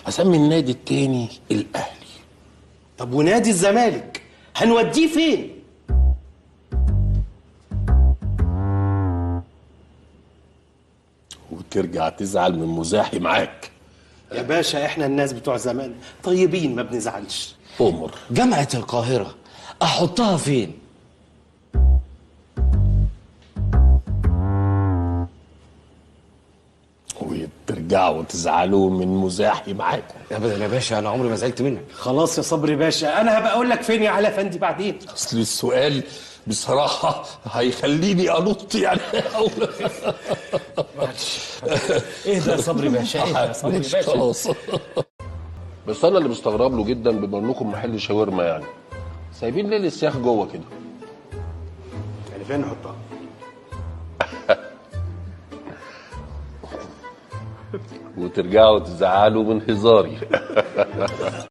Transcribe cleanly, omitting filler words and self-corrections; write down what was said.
اسمي النادي التاني الاهلي. طب ونادي الزمالك هنوديه فين؟ وترجع تزعل من مزاحي معاك. يا باشا احنا الناس بتوع زمان طيبين ما بنزعلش. أمر. جامعة القاهرة أحطها فين؟ وترجعوا تزعلوا من مزاحي معاك. ابدا يا باشا، انا عمري ما زعلت منك. خلاص يا صبري باشا، انا هبقى اقول لك فين يا علا فندي بعدين. اصل السؤال بصراحة هيخليني انط يعني. اهدى يا صبري باشا، اهدى يا صبري باشا. خلاص. بس انا اللي مستغرب له جدا، بما انكم محل شاورما يعني، سايبين ليه السياخ جوه كده؟ يعني فين نحطها؟ وترجعوا تزعلوا من هزاري.